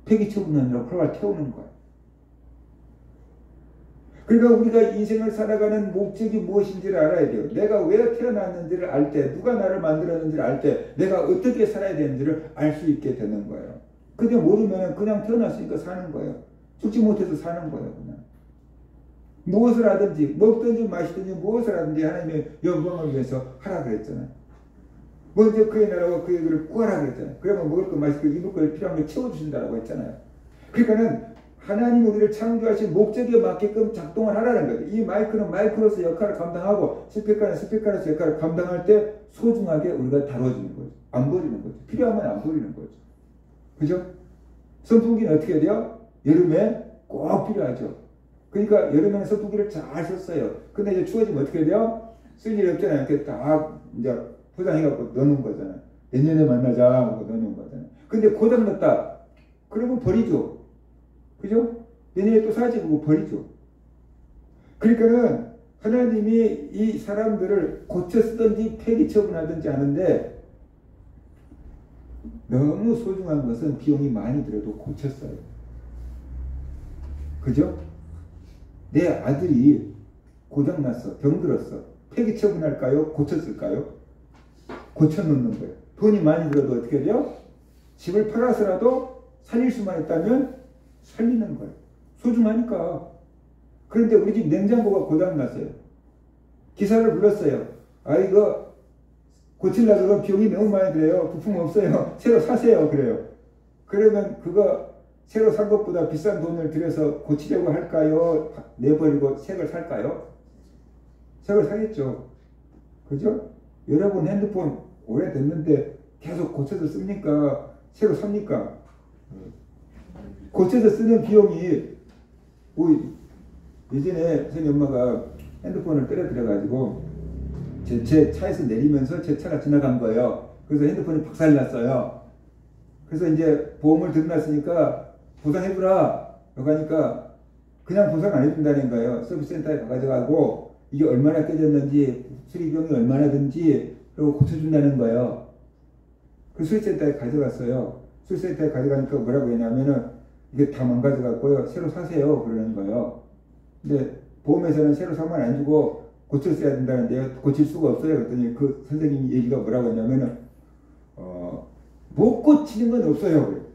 폐기 처분이 아니라 활활 태우는 거예요. 그러니까 우리가 인생을 살아가는 목적이 무엇인지를 알아야 돼요. 내가 왜 태어났는지를 알 때, 누가 나를 만들었는지를 알 때, 내가 어떻게 살아야 되는지를 알 수 있게 되는 거예요. 근데 모르면 그냥 태어났으니까 사는 거예요. 죽지 못해서 사는 거예요. 그냥. 무엇을 하든지 먹든지 마시든지 무엇을 하든지 하나님의 영광을 위해서 하라 그랬잖아요. 먼저 그의 나라와 그의 의를 구하라 그랬잖아요. 그러면 먹을 거 마실 거 입을 거 필요한 걸 채워주신다고 했잖아요. 그러니까는 하나님이 우리를 창조하신 목적에 맞게끔 작동을 하라는 거예요. 이 마이크는 마이크로서 역할을 감당하고 스피커는 스피커로서 역할을 감당할 때 소중하게 우리가 다뤄주는 거죠. 안 버리는 거죠. 필요하면 안 버리는 거죠. 그죠? 선풍기는 어떻게 돼요? 여름에 꼭 필요하죠. 그러니까 여름에는 선풍기를 잘 썼어요. 근데 이제 추워지면 어떻게 돼요? 쓸 일이 없잖아요. 이렇게 딱 이제 포장해갖고 넣는 거잖아요. 내년에 만나자 하고 넣는 거잖아요. 근데 고장 났다. 그러면 버리죠. 그죠? 내년에 또 사지 그거 버리죠. 그러니까는 하나님이 이 사람들을 고쳐 쓰든지 폐기 처분하든지 하는데 너무 소중한 것은 비용이 많이 들어도 고쳐 써요. 그죠? 내 아들이 고장났어. 병들었어. 폐기 처분할까요? 고쳤을까요? 고쳐놓는 거예요. 돈이 많이 들어도 어떻게 돼요? 집을 팔아서라도 살릴 수만 있다면 살리는 거예요. 소중하니까. 그런데 우리 집 냉장고가 고장났어요. 기사를 불렀어요. 아 이거 고치려고 그러면 비용이 너무 많이 들어요. 부품 없어요. 새로 사세요. 그래요. 그러면 그거 새로 산 것보다 비싼 돈을 들여서 고치려고 할까요? 내버리고 새 걸 살까요? 새 걸 사겠죠. 그죠? 여러분 핸드폰 오래됐는데 계속 고쳐서 씁니까? 새로 삽니까? 고쳐서 쓰는 비용이 우리 예전에 저희 엄마가 핸드폰을 떨어뜨려가지고 제 차에서 내리면서 제 차가 지나간 거예요. 그래서 핸드폰이 박살났어요. 그래서 이제 보험을 들어놨으니까 보상해주라. 그러니까 그냥 보상 안 해준다는 거예요. 서비스센터에 가가지고 이게 얼마나 깨졌는지 수리비용이 얼마나 든지 그리고 고쳐준다는 거예요. 그 수리센터에 가져갔어요. 수리센터에 가져가니까 뭐라고 했냐면은 이게 다 망가져갖고요. 새로 사세요. 그러는 거예요. 근데 보험회사는 새로 사면 안 주고 고쳤어야 된다는데요. 고칠 수가 없어요. 그랬더니 그 선생님 얘기가 뭐라고 했냐면은 못 고치는 건 없어요.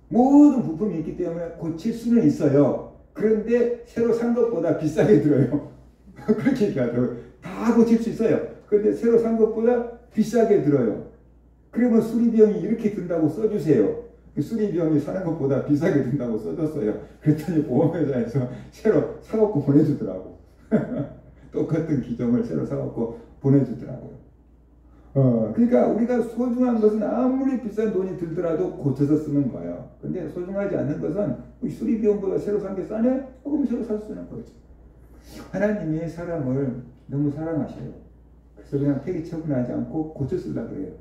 모든 부품이 있기 때문에 고칠 수는 있어요. 그런데 새로 산 것보다 비싸게 들어요. 그렇게 얘기하더라고요. 다 고칠 수 있어요. 그런데 새로 산 것보다 비싸게 들어요. 그러면 수리비용이 이렇게 든다고 써주세요. 수리비용이 사는 것보다 비싸게 든다고 써줬어요. 그랬더니 보험회사에서 새로 사갖고 보내주더라고. 똑같은 기종을 새로 사갖고 보내주더라고요. 그러니까 우리가 소중한 것은 아무리 비싼 돈이 들더라도 고쳐서 쓰는 거예요. 근데 소중하지 않는 것은 수리비용보다 새로 산 게 싸네? 그럼 새로 살 수 있는 거죠. 하나님이 사람을 너무 사랑하셔요. 그래서 그냥 폐기 처분하지 않고 고쳐 쓰려고 그래요.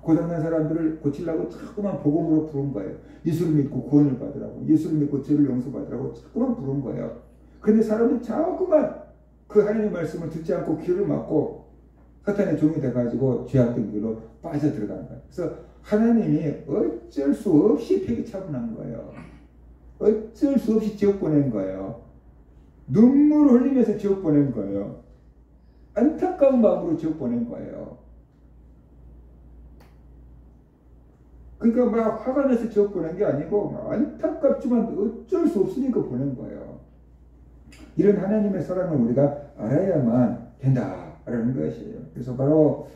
고장난 사람들을 고치려고 자꾸만 복음으로 부른 거예요. 예수를 믿고 구원을 받으라고, 예수를 믿고 죄를 용서받으라고 자꾸만 부른 거예요. 그런데 사람은 자꾸만 그 하나님의 말씀을 듣지 않고 귀를 막고 사탄의 종이 돼가지고 죄악된 길로 빠져들어가는 거예요. 그래서 하나님이 어쩔 수 없이 폐기 처분한 거예요. 어쩔 수 없이 지옥 보낸 거예요. 눈물을 흘리면서 지옥 보낸 거예요. 안타까운 마음으로 지옥 보낸 거예요. 그러니까 막 화가 나서 지옥 보낸 게 아니고 안타깝지만 어쩔 수 없으니까 보낸 거예요. 이런 하나님의 사랑을 우리가 알아야만 된다라는 것이에요. 그래서 바로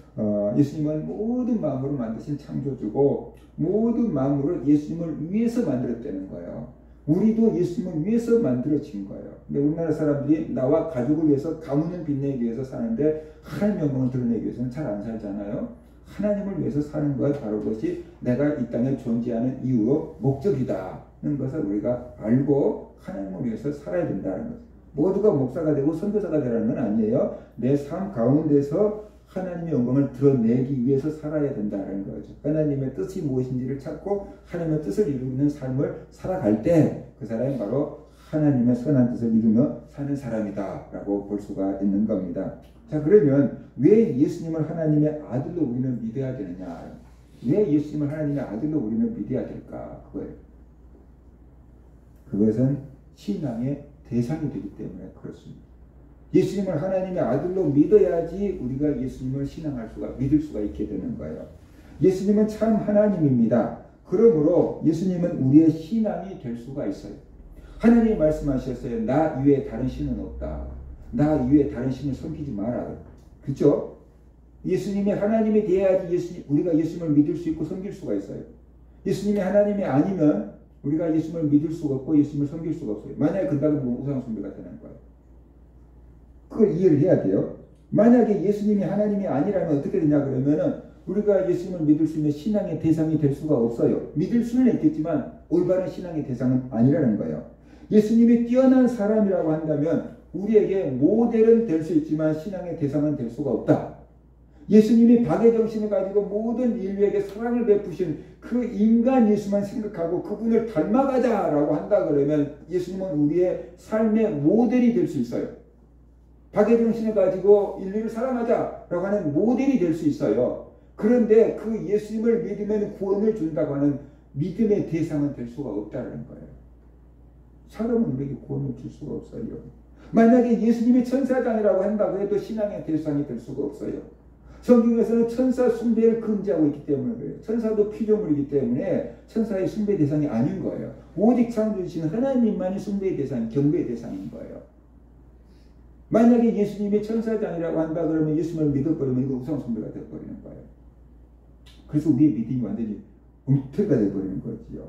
예수님은 모든 마음으로 만드신 창조주고 모든 마음으로 예수님을 위해서 만들었다는 거예요. 우리도 예수님을 위해서 만들어진 거예요. 근데 우리나라 사람들이 나와 가족을 위해서 가문을 빛내기 위해서 사는데 하나님의 영광을 드러내기 위해서는 잘 안 살잖아요. 하나님을 위해서 사는 것, 바로 그것이 내가 이 땅에 존재하는 이유로 목적이다는 것을 우리가 알고 하나님을 위해서 살아야 된다는 것. 모두가 목사가 되고 선교사가 되라는 건 아니에요. 내 삶 가운데서 하나님의 영광을 드러내기 위해서 살아야 된다는 거죠. 하나님의 뜻이 무엇인지를 찾고 하나님의 뜻을 이루는 삶을 살아갈 때 그 사람이 바로 하나님의 선한 뜻을 이루며 사는 사람이다 라고 볼 수가 있는 겁니다. 자, 그러면 왜 예수님을 하나님의 아들로 우리는 믿어야 되느냐? 왜 예수님을 하나님의 아들로 우리는 믿어야 될까? 그거예요. 그것은 신앙의 대상이 되기 때문에 그렇습니다. 예수님을 하나님의 아들로 믿어야지 우리가 예수님을 신앙할 수가, 믿을 수가 있게 되는 거예요. 예수님은 참 하나님입니다. 그러므로 예수님은 우리의 신앙이 될 수가 있어요. 하나님이 말씀하셨어요. 나 이외에 다른 신은 없다. 나 이외에 다른 신을 섬기지 마라. 그렇죠? 예수님이 하나님이 되어야지 우리가 예수님을 믿을 수 있고 섬길 수가 있어요. 예수님이 하나님이 아니면 우리가 예수님을 믿을 수가 없고 예수님을 섬길 수가 없어요. 만약에 그런다면 우상 숭배가 되는 거예요. 그걸 이해를 해야 돼요. 만약에 예수님이 하나님이 아니라면 어떻게 되냐 그러면은 우리가 예수님을 믿을 수 있는 신앙의 대상이 될 수가 없어요. 믿을 수는 있겠지만 올바른 신앙의 대상은 아니라는 거예요. 예수님이 뛰어난 사람이라고 한다면 우리에게 모델은 될 수 있지만 신앙의 대상은 될 수가 없다. 예수님이 박애정신을 가지고 모든 인류에게 사랑을 베푸신 그 인간 예수만 생각하고 그분을 닮아가자라고 한다 그러면 예수님은 우리의 삶의 모델이 될 수 있어요. 박애정신을 가지고 인류를 사랑하자라고 하는 모델이 될 수 있어요. 그런데 그 예수님을 믿으면 구원을 준다고 하는 믿음의 대상은 될 수가 없다는 거예요. 사람은 우리에게 구원을 줄 수가 없어요. 만약에 예수님이 천사장이라고 한다고 해도 신앙의 대상이 될 수가 없어요. 성경에서는 천사 숭배를 금지하고 있기 때문에 그래요. 천사도 피조물이기 때문에 천사의 숭배 대상이 아닌 거예요. 오직 창조주신 하나님만이 숭배의 대상, 경배의 대상인 거예요. 만약에 예수님이 천사장이라고 한다 그러면 예수님을 믿어버리면 이거 우상 숭배가 되어버리는 거예요. 그래서 우리의 믿음이 완전히 엉터리가 되어버리는 거지요.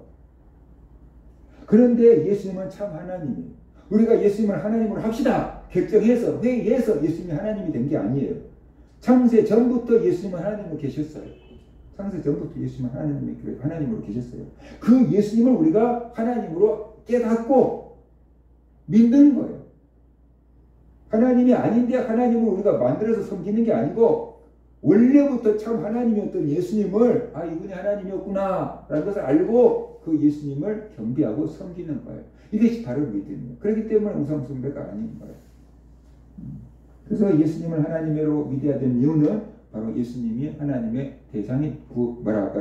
그런데 예수님은 참 하나님이에요. 우리가 예수님을 하나님으로 합시다. 결정해서 회의해서 예수님이 하나님이 된 게 아니에요. 창세 전부터 예수님은 하나님으로 계셨어요. 창세 전부터 예수님은 하나님으로 계셨어요. 그 예수님을 우리가 하나님으로 깨닫고 믿는 거예요. 하나님이 아닌데 하나님을 우리가 만들어서 섬기는 게 아니고 원래부터 참 하나님이었던 예수님을 이분이 하나님이었구나 라는 것을 알고 그 예수님을 경배하고 섬기는 거예요. 이것이 바로 믿음이에요. 그렇기 때문에 우상 숭배가 아닌 거예요. 그래서 예수님을 하나님으로 믿어야 되는 이유는 바로 예수님이 하나님의 대상이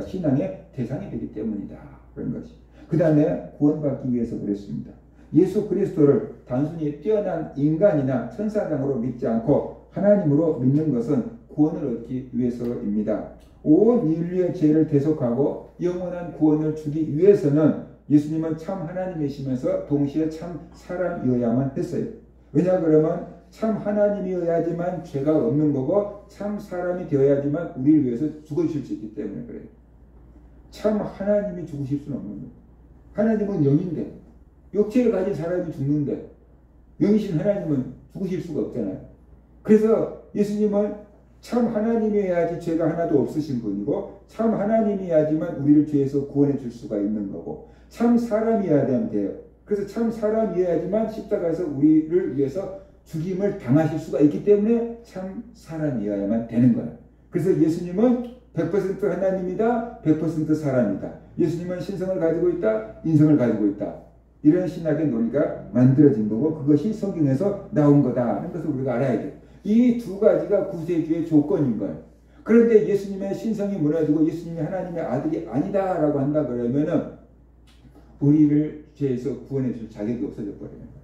신앙의 대상이 되기 때문이다. 그런 것이. 그 다음에 구원받기 위해서 그랬습니다. 예수 그리스도를 단순히 뛰어난 인간이나 천사장으로 믿지 않고 하나님으로 믿는 것은 구원을 얻기 위해서입니다. 온 인류의 죄를 대속하고 영원한 구원을 주기 위해서는 예수님은 참 하나님이시면서 동시에 참 사람이어야만 했어요. 왜냐 그러면 참 하나님이어야지만 죄가 없는 거고 참 사람이 되어야지만 우리를 위해서 죽어주실 수 있기 때문에 그래요. 참 하나님이 죽으실 수는 없는 거예요. 하나님은 영인데 육체를 가진 사람이 죽는데 영이신 하나님은 죽으실 수가 없잖아요. 그래서 예수님은 참 하나님이어야지 죄가 하나도 없으신 분이고 참 하나님이어야지만 우리를 죄에서 구원해 줄 수가 있는 거고 참 사람이어야 돼요. 그래서 참 사람이어야지만 십자가에서 우리를 위해서 죽임을 당하실 수가 있기 때문에 참 사람이어야만 되는 거예요. 그래서 예수님은 100% 하나님이다, 100% 사람이다. 예수님은 신성을 가지고 있다, 인성을 가지고 있다. 이런 신학의 논리가 만들어진 거고 그것이 성경에서 나온 거다 하는 것을 우리가 알아야 돼요. 이 두 가지가 구세주의 조건인 거예요. 그런데 예수님의 신성이 무너지고 예수님이 하나님의 아들이 아니다라고 한다 그러면은 우리를 죄에서 구원해 줄 자격이 없어져 버리는 거예요.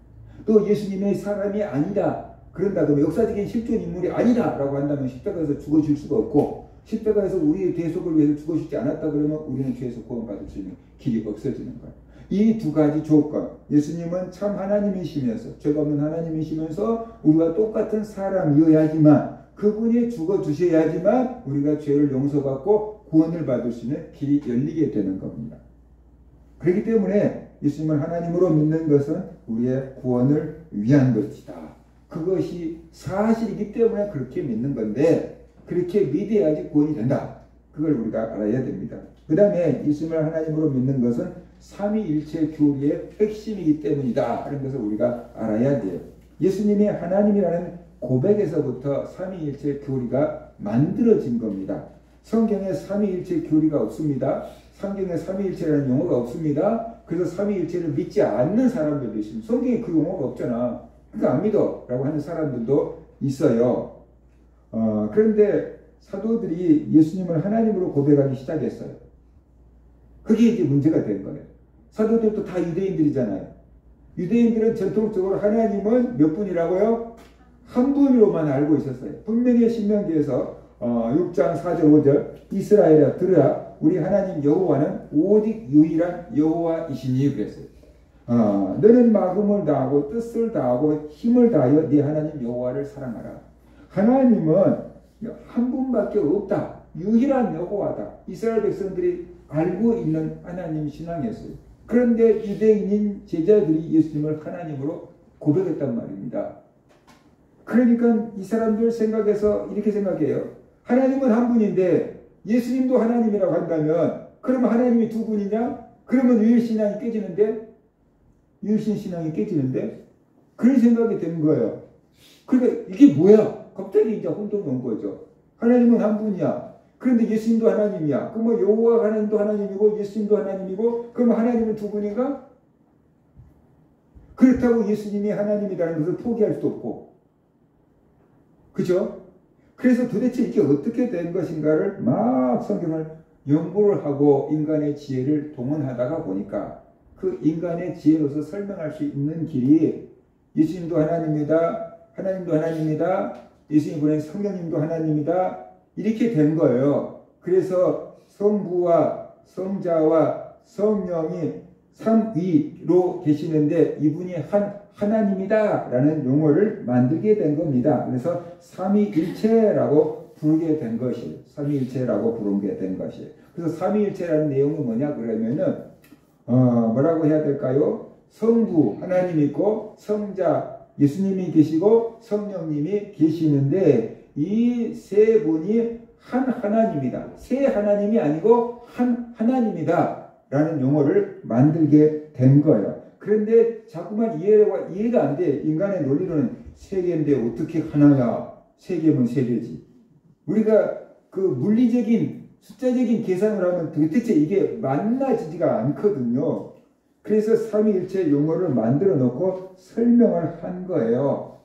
또 예수님의 사람이 아니다 그런다 그러면 역사적인 실존 인물이 아니다라고 한다면 십자가에서 죽어줄 수가 없고 십자가에서 우리의 대속을 위해서 죽어주지 않았다 그러면 우리는 죄에서 구원받을 수 있는 길이 없어지는 거예요. 이 두 가지 조건, 예수님은 참 하나님이시면서 죄가 없는 하나님이시면서 우리가 똑같은 사람이어야지만 그분이 죽어주셔야지만 우리가 죄를 용서받고 구원을 받을 수 있는 길이 열리게 되는 겁니다. 그렇기 때문에 예수님을 하나님으로 믿는 것은 우리의 구원을 위한 것이다. 그것이 사실이기 때문에 그렇게 믿는 건데 그렇게 믿어야지 구원이 된다. 그걸 우리가 알아야 됩니다. 그 다음에 예수님을 하나님으로 믿는 것은 삼위일체 교리의 핵심이기 때문이다. 이런 것을 우리가 알아야 돼요. 예수님이 하나님이라는 고백에서부터 삼위일체 교리가 만들어진 겁니다. 성경에 삼위일체 교리가 없습니다. 성경에 삼위일체라는 용어가 없습니다. 그래서 삼위일체를 믿지 않는 사람들도 있습니다. 성경에 그 용어가 없잖아. 그러니까 안 믿어 라고 하는 사람들도 있어요. 그런데 사도들이 예수님을 하나님으로 고백하기 시작했어요. 그게 이제 문제가 된 거예요. 사도들도 다 유대인들이잖아요. 유대인들은 전통적으로 하나님은 몇 분이라고요? 한 분으로만 알고 있었어요. 분명히 신명기에서 6장 4절 5절 이스라엘아 들으라 우리 하나님 여호와는 오직 유일한 여호와이시니 그랬어요. 너는 마음을 다하고 뜻을 다하고 힘을 다하여 네 하나님 여호와를 사랑하라. 하나님은 한 분밖에 없다. 유일한 여호와다. 이스라엘 백성들이 알고 있는 하나님 신앙이었어요. 그런데 유대인인 제자들이 예수님을 하나님으로 고백했단 말입니다. 그러니까 이 사람들 생각에서 이렇게 생각해요. 하나님은 한 분인데 예수님도 하나님이라고 한다면 그러면 하나님이 두 분이냐? 그러면 유일신앙이 깨지는데? 유일신앙이 깨지는데? 그런 생각이 된 거예요. 그러니까 이게 뭐야? 갑자기 이제 혼동이 온 거죠. 하나님은 한 분이야. 그런데 예수님도 하나님이야. 그럼 여호와 하나님도 하나님이고 예수님도 하나님이고 그럼 하나님은 두 분인가? 그렇다고 예수님이 하나님이라는 것을 포기할 수도 없고 그죠? 그래서 도대체 이게 어떻게 된 것인가를 막 성경을 연구를 하고 인간의 지혜를 동원하다가 보니까 그 인간의 지혜로서 설명할 수 있는 길이 예수님도 하나님이다. 하나님도 하나님이다. 예수님 보낸 성령님도 하나님이다. 이렇게 된 거예요. 그래서 성부와 성자와 성령이 삼위로 계시는데 이분이 하나님이다 라는 용어를 만들게 된 겁니다. 그래서 삼위일체라고 부르게 된 것이에요. 삼위일체라고 부르게 된 것이에요. 그래서 삼위일체라는 내용은 뭐냐 그러면은 뭐라고 해야 될까요? 성부 하나님이 있고 성자 예수님이 계시고 성령님이 계시는데 이 세 분이 한 하나님이다. 세 하나님이 아니고 한 하나님이다 라는 용어를 만들게 된 거예요. 그런데 자꾸만 이해가 안 돼. 인간의 논리로는 세 개인데 어떻게 하나냐. 세 개면 세 개지. 우리가 그 물리적인 숫자적인 계산을 하면 도대체 이게 만나지지가 않거든요. 그래서 삼위일체 용어를 만들어 놓고 설명을 한 거예요.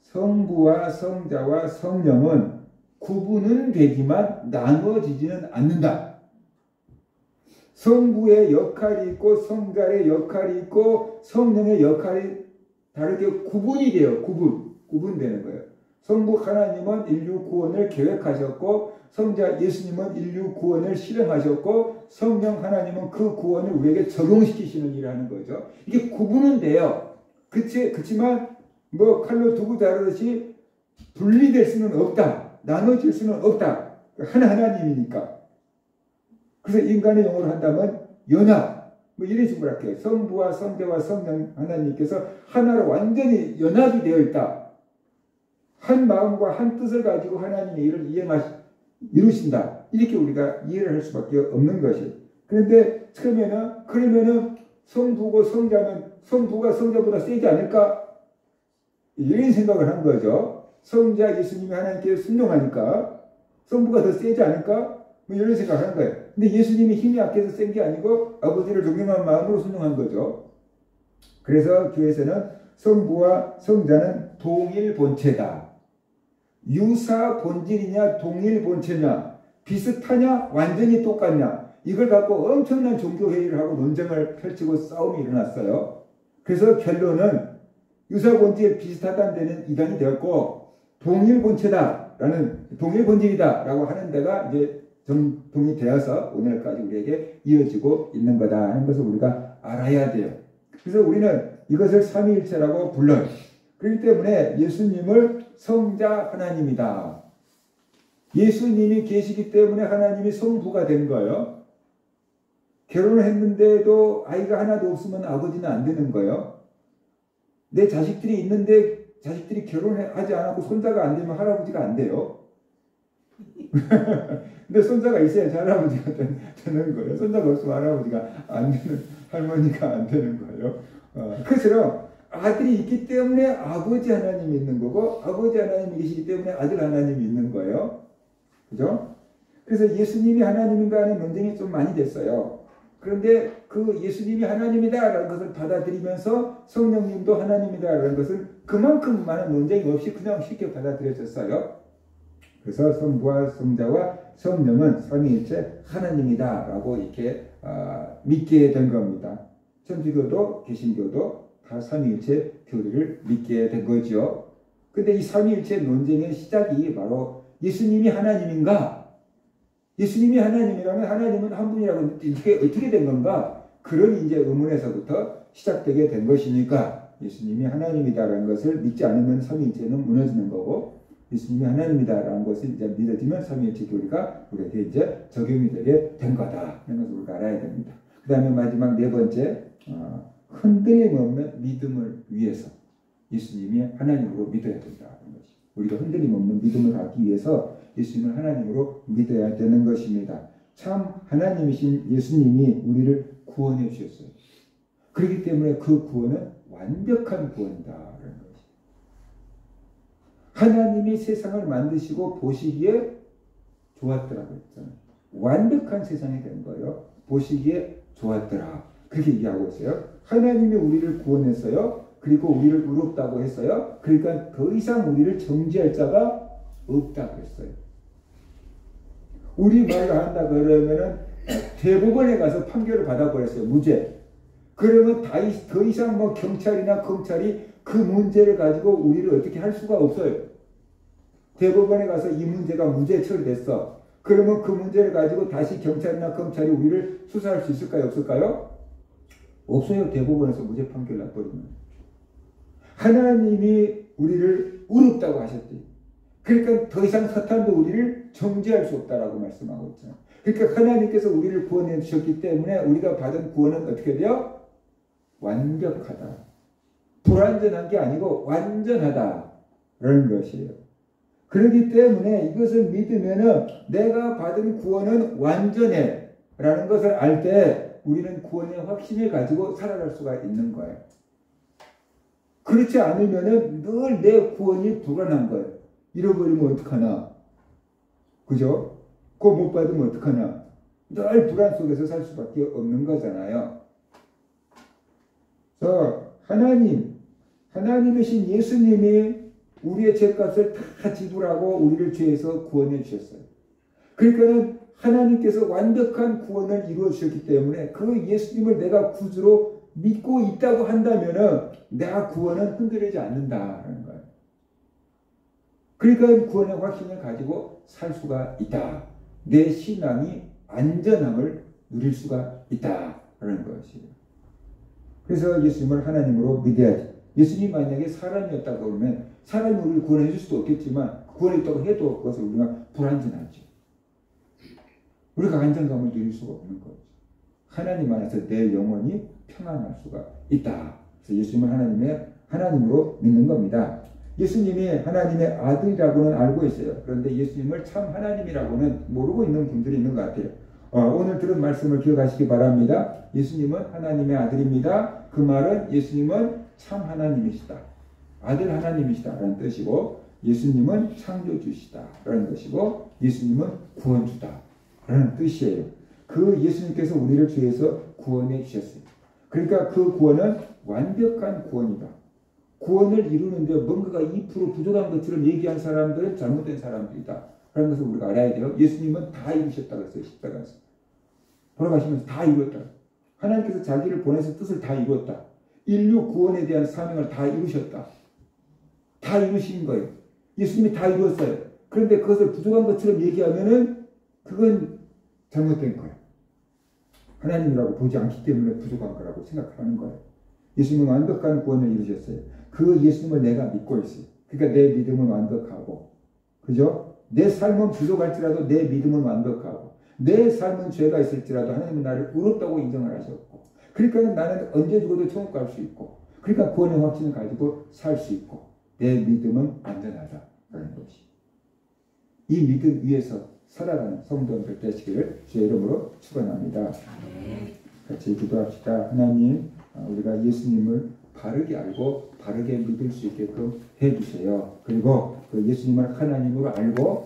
성부와 성자와 성령은 구분은 되지만 나눠지지는 않는다. 성부의 역할이 있고 성자의 역할이 있고 성령의 역할이 다르게 구분이 돼요. 구분되는 거예요. 성부 하나님은 인류 구원을 계획하셨고 성자 예수님은 인류 구원을 실행하셨고 성령 하나님은 그 구원을 우리에게 적용시키시는 일을 하는 거죠. 이게 구분은 돼요. 그치만 뭐 칼로 두고 다루듯이 분리될 수는 없다. 나눠질 수는 없다. 하나님이니까. 그래서 인간의 용어로 한다면 연합 뭐 이런 식으로 할게요. 성부와 성자와 성령 하나님께서 하나로 완전히 연합이 되어 있다. 한 마음과 한 뜻을 가지고 하나님의 일을 이루신다. 이렇게 우리가 이해를 할 수밖에 없는 것이에요. 그런데 처음에는 그러면은 성부고 성자면 성부가 성자보다 세지 않을까? 이런 생각을 한 거죠. 성자 예수님이 하나님께 순종하니까 성부가 더 세지 않을까? 뭐 이런 생각을 한 거예요. 근데 예수님이 힘이 약해서 센 게 아니고 아버지를 존경한 마음으로 순종한 거죠. 그래서 교회에서는 성부와 성자는 동일 본체다. 유사 본질이냐 동일 본체냐 비슷하냐 완전히 똑같냐 이걸 갖고 엄청난 종교회의를 하고 논쟁을 펼치고 싸움이 일어났어요. 그래서 결론은 유사 본질 비슷하다는 데는 이단이 되었고 동일 본체다라는 동일 본질이다라고 하는 데가 이제 정통이 되어서 오늘까지 우리에게 이어지고 있는 거다 하는 것을 우리가 알아야 돼요. 그래서 우리는 이것을 삼위일체라고 불러요. 그렇기 때문에 예수님을 성자 하나님이다. 예수님이 계시기 때문에 하나님이 성부가 된 거예요. 결혼을 했는데도 아이가 하나도 없으면 아버지는 안 되는 거예요. 내 자식들이 있는데 자식들이 결혼을 하지 않았고 손자가 안 되면 할아버지가 안 돼요. 근데 손자가 있어야 할아버지가 되는 거예요. 손자가 없으면 할아버지가 안 되는, 할머니가 안 되는 거예요. 그처럼 아들이 있기 때문에 아버지 하나님이 있는 거고 아버지 하나님이 계시기 때문에 아들 하나님이 있는 거예요. 그죠? 그래서 예수님이 하나님인가 하는 논쟁이 좀 많이 됐어요. 그런데 그 예수님이 하나님이다라는 것을 받아들이면서 성령님도 하나님이다라는 것을 그만큼 많은 논쟁이 없이 그냥 쉽게 받아들여졌어요. 그래서 성부와 성자와 성령은 삼위일체 하나님이다라고 이렇게 믿게 된 겁니다. 천주교도 개신교도 다 삼위일체 교리를 믿게 된 거죠. 근데 이 삼위일체 논쟁의 시작이 바로 예수님이 하나님인가? 예수님이 하나님이라면 하나님은 한 분이라고 이게 어떻게 된 건가? 그런 이제 의문에서부터 시작되게 된 것이니까 예수님이 하나님이다라는 것을 믿지 않으면 삼위일체는 무너지는 거고 예수님이 하나님이다라는 것을 이제 믿어지면 삼위일체 교리가 우리에게 이제 적용이 되게 된 거다. 이런 것을 우리가 알아야 됩니다. 그 다음에 마지막 네 번째 흔들림 없는 믿음을 위해서 예수님이 하나님으로 믿어야 된다는 것이. 우리가 흔들림 없는 믿음을 갖기 위해서 예수님을 하나님으로 믿어야 되는 것입니다. 참 하나님이신 예수님이 우리를 구원해 주셨어요. 그렇기 때문에 그 구원은 완벽한 구원이다라는 것이. 하나님이 세상을 만드시고 보시기에 좋았더라고 했잖아요. 완벽한 세상이 된 거예요. 보시기에 좋았더라. 그렇게 얘기하고 있어요. 하나님이 우리를 구원했어요. 그리고 우리를 의롭다고 했어요. 그러니까 더 이상 우리를 정죄할 자가 없다고 했어요. 우리 말로 한다 그러면은 대법원에 가서 판결을 받아버렸어요. 무죄. 그러면 더 이상 뭐 경찰이나 검찰이 그 문제를 가지고 우리를 어떻게 할 수가 없어요. 대법원에 가서 이 문제가 무죄 처리됐어. 그러면 그 문제를 가지고 다시 경찰이나 검찰이 우리를 수사할 수 있을까요? 없을까요? 없어요. 대법원에서 무죄 판결 나버리면. 하나님이 우리를 의롭다고 하셨지. 그러니까 더 이상 사탄도 우리를 정죄할 수 없다라고 말씀하고 있잖아요. 그러니까 하나님께서 우리를 구원해 주셨기 때문에 우리가 받은 구원은 어떻게 돼요? 완벽하다. 불완전한 게 아니고 완전하다라는 것이에요. 그렇기 때문에 이것을 믿으면은 내가 받은 구원은 완전해 라는 것을 알 때 우리는 구원의 확신을 가지고 살아갈 수가 있는 거예요. 그렇지 않으면은 늘 내 구원이 불안한 거예요. 잃어버리면 어떡하나. 그죠? 그거 못 받으면 어떡하나. 늘 불안 속에서 살 수밖에 없는 거잖아요. 그래서 하나님이신 예수님이 우리의 죄값을 다 지불하고 우리를 죄에서 구원해 주셨어요. 그러니까는 하나님께서 완벽한 구원을 이루어 주셨기 때문에 그 예수님을 내가 구주로 믿고 있다고 한다면은 내가 구원은 흔들리지 않는다라는 거예요. 그러니까 구원의 확신을 가지고 살 수가 있다. 내 신앙이 안전함을 누릴 수가 있다라는 것이에요. 그래서 예수님을 하나님으로 믿어야지. 예수님이 만약에 사람이었다고 그러면 사람이 우리를 구원해 줄 수도 없겠지만 구원했다고 해도 그것을 우리가 불안전하죠. 우리가 안정감을 누릴 수가 없는 거죠. 하나님 안에서 내 영혼이 평안할 수가 있다. 그래서 예수님을 하나님으로 믿는 겁니다. 예수님이 하나님의 아들이라고는 알고 있어요. 그런데 예수님을 참 하나님이라고는 모르고 있는 분들이 있는 것 같아요. 오늘 들은 말씀을 기억하시기 바랍니다. 예수님은 하나님의 아들입니다. 그 말은 예수님은 참 하나님이시다. 아들 하나님이시다 라는 뜻이고, 예수님은 창조주시다 라는 뜻이고, 예수님은 구원주다 라는 뜻이에요. 그 예수님께서 우리를 죄에서 구원해 주셨어요. 그러니까 그 구원은 완벽한 구원이다. 구원을 이루는데 뭔가가 2% 부족한 것처럼 얘기한 사람들은 잘못된 사람들이다 라는 것을 우리가 알아야 돼요. 예수님은 다 이루셨다고 했어요. 십자가에서 돌아가시면서 다 이루었다. 하나님께서 자기를 보내서 뜻을 다 이루었다. 인류 구원에 대한 사명을 다 이루셨다. 다 이루신 거예요. 예수님이 다 이루었어요. 그런데 그것을 부족한 것처럼 얘기하면은 그건 잘못된 거예요. 하나님이라고 보지 않기 때문에 부족한 거라고 생각하는 거예요. 예수님은 완벽한 구원을 이루셨어요. 그 예수님을 내가 믿고 있어요. 그러니까 내 믿음은 완벽하고, 그죠? 내 삶은 부족할지라도 내 믿음은 완벽하고, 내 삶은 죄가 있을지라도 하나님은 나를 의롭다고 인정을 하셨고, 그러니까 나는 언제 죽어도 천국 갈 수 있고, 그러니까 구원의 확신을 가지고 살 수 있고, 내 믿음은 안전하다라는 것이. 이 믿음 위에서 살아가는 성도들 되시기를 주의 이름으로 축원합니다. 같이 기도합시다. 하나님, 우리가 예수님을 바르게 알고 바르게 믿을 수 있게끔 해주세요. 그리고 그 예수님을 하나님으로 알고